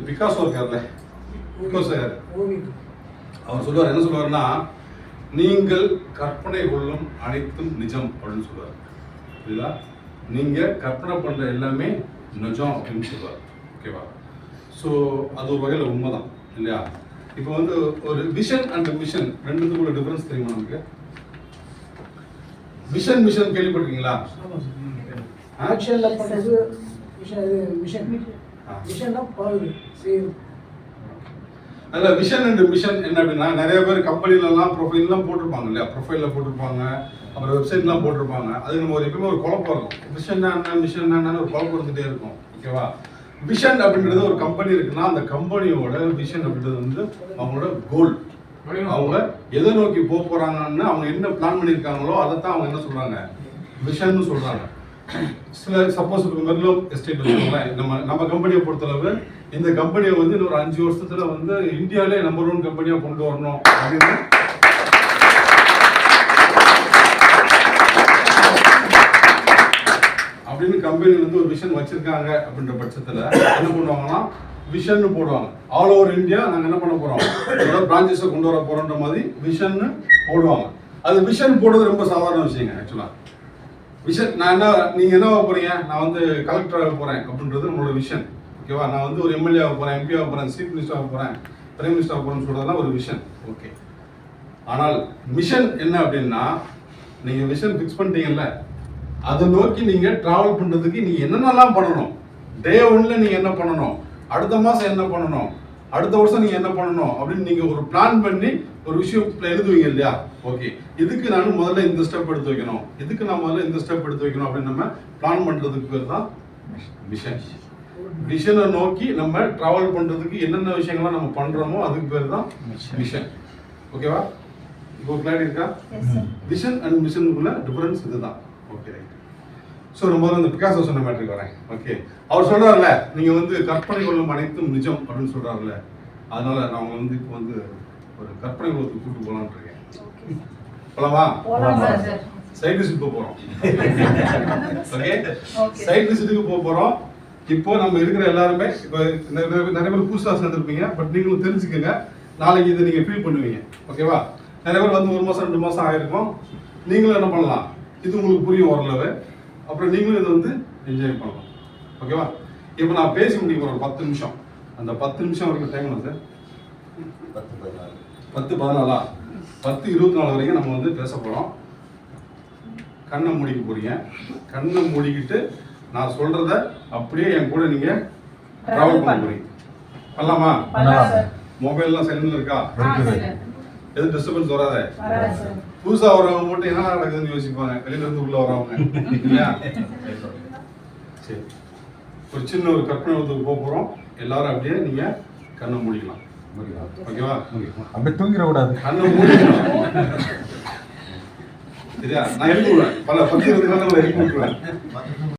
Picasso இருக்கார்ல, Picasso யார்? அவர் சொல்லுவார், என்ன சொல்லுவாருன்னா, நீங்கள் கற்பனை கொள்ளும் அனைத்தும் நிஜம் அப்படின்னு சொல்லுவார். புரியுதா? நீங்க கற்பனை பண்ற எல்லாமே நிஜம் அப்படின்னு சொல்லுவார். ஓகேவா? ஸோ அது ஒரு வகையில் உண்மைதான் இல்லையா? இப்போ வந்து ஒரு விஷன் அண்ட் மிஷன் ரெண்டுத்துக்குள்ள டிஃபரன்ஸ் தெரியுமா நமக்கு? விஷன் மிஷன் கேள்விப்பட்டிருக்கீங்களா? ஆக்ஷன்ல பண்றது மிஷன். மிஷன்னா பாருங்க சேம். அதில் விஷன் அண்ட் மிஷன் என்ன அப்படின்னா, நிறைய பேர் கம்பெனிலலாம் ப்ரொஃபைல்லாம் போட்டிருப்பாங்க இல்லையா? ப்ரொஃபைலில் போட்டிருப்பாங்க, அப்புறம் வெப்சைட்லாம் போட்டிருப்பாங்க. அது நம்ம ஒரு எப்பவுமே ஒரு குழப்பம் இருக்கும். விஷன்னா என்ன, மிஷன் என்னன்னு ஒரு குழப்பம் இருந்துகிட்டே இருக்கும். ஓகேவா? விஷன் அப்படின்றது ஒரு கம்பெனி இருக்குன்னா அந்த கம்பெனியோட விஷன் அப்படின்றது வந்து அவங்களோட கோல். அவங்க எதை நோக்கி போக போறாங்கன்னு அவங்க என்ன பிளான் பண்ணியிருக்காங்களோ அதைத்தான் அவங்க என்ன சொல்றாங்க, விஷன் சொல்றாங்க. சில சப்போஸ் மெர்லோன் எஸ்டேட் வச்சுக்கோங்களேன், நம்ம கம்பெனியை பொறுத்தளவு இந்த கம்பெனியை வந்து இன்னொரு 5 வருஷத்துல வந்து இந்தியாவிலே நம்பர் 1 கம்பெனியா கொண்டு வரணும் அப்படின்னு கம்பெனி வந்து ஒரு விஷன் வச்சிருக்காங்க அப்படின்ற பட்சத்துல என்ன பண்ணுவாங்கன்னா விஷன் போடுவாங்க. ஆல் ஓவர் இந்தியா நாங்க என்ன பண்ண போறோம், பிரான்ச்சஸை கொண்டு வர போறோன்ற மாதிரி விஷன் போடுவாங்க. அது விஷன் போடுறது ரொம்ப சாதாரண விஷயங்க. ஆக்சுவலா விஷன், நான் என்ன, நீங்க என்ன போறீங்க, நான் வந்து கலெக்டர் ஆக போறேன் அப்படின்றது நம்மளோட விஷன். ஓகேவா? நான் வந்து ஒரு எம்எல்ஏ ஆக போறேன், எம்பி ஆக போறேன், சீஃப் மினிஸ்டர் ஆக போறேன், பிரைம் மினிஸ்டர் ஆக போறேன்னு சொல்றதுலாம் ஒரு விஷன். ஓகே. ஆனால் மிஷன் என்ன அப்படின்னா, நீங்க விஷன் ஃபிக்ஸ் பண்ணிட்டீங்கல்ல, அதை நோக்கி நீங்க டிராவல் பண்றதுக்கு நீங்க என்னென்னலாம் பண்ணணும், டே 1ல நீங்க என்ன பண்ணணும், அடுத்த மாசம் என்ன பண்ணணும், அடுத்த வருஷம் நீங்க என்ன பண்ணணும் அப்படின்னு நீங்க ஒரு பிளான் பண்ணி ஒரு விஷயத்துல எழுதுவீங்க இல்லையா? ஓகே, இதுக்கு நான் முதல்ல இந்த ஸ்டெப் எடுத்து வைக்கணும், இதுக்கு நான் முதல்ல இந்த ஸ்டெப் எடுத்து வைக்கணும் அப்படின்னு நம்ம பிளான் பண்றதுக்கு பேர் தான் விஷன். விஷனை நோக்கி நம்ம டிராவல் பண்றதுக்கு என்னென்ன விஷயங்கள்லாம் நம்ம பண்றோமோ அதுக்கு பேர் தான் விஷன். ஓகேவா? இப்போ கிளாரிட்டி இருக்கா? விஷன் அண்ட் மிஷனுக்குள்ள டிஃபரன்ஸ் இதுதான். Okay, right. ஸோ நம்ம அந்த பிகாசோ சொன்ன மேட்ருக்கு வரேன். ஓகே, அவர் சொல்றாருல, நீங்க வந்து கற்பனை கொள்ளும் அனைத்தும் நிஜம் அப்படின்னு சொல்றாருல, அதனால நான் உங்களை வந்து இப்போ வந்து ஒரு கற்பனை உலகத்துக்கு கூட்டு போலான்னு இருக்கேன். போலாமா? சைட் விசிட் போறோம். ஓகே, சைட் விசிட்டுக்கு போறோம். இப்போ நம்ம இருக்கிற எல்லாருமே இப்போ நிறைய பேர் புதுசாக சேர்ந்துருப்பீங்க, பட் நீங்களும் தெரிஞ்சுக்கங்க, நாளைக்கு இதை நீங்க ஃபீல் பண்ணுவீங்க. ஓகேவா? நிறைய பேர் வந்து 1 மாசம் 2 மாசம் ஆயிருக்கும். நீங்களும் என்ன பண்ணலாம், இது உங்களுக்கு புரியும் ஓரளவு, அப்புறம் நீங்களும் இதை வந்து என்ஜாய் பண்ணலாம். ஓகேவா? இப்போ நான் பேசி முடிக்க போறேன் 10 நிமிஷம். அந்த 10 நிமிஷம் வரைக்கும் டைம் வந்து 10-14 10-24 வரைக்கும் நம்ம வந்து பேச போறோம். கண்ணை மூடிக்க போறீங்க. கண்ணை மூடிக்கிட்டு நான் சொல்றத அப்படியே என் கூட நீங்க டிராவல் பண்ண போறீங்க. பண்ணலாமா? மொபைல்லாம் சைலண்ட்ல இருக்கா? எதுவும் டிஸ்டர்பன்ஸ் வராத. புதுசா வரவங்க மட்டும் என்ன நடக்குதுன்னு யோசிப்பாங்க, வெளியில இருந்து உள்ள வரவங்க இல்லையா? சரி, ஒரு சின்ன ஒரு கற்பனை உலகத்துக்கு போறோம். எல்லாரும் அப்படியே நீங்க கண்ணை மூடிக்கலாம். ஓகேவா? அப்படியே தூங்கிட கூடாது, கண்ணை மூடிக்கலாம். சரியா? நான் எழுதி விடுவேன், பல 10-20 நாள் எழுதி விட்டுருவேன்.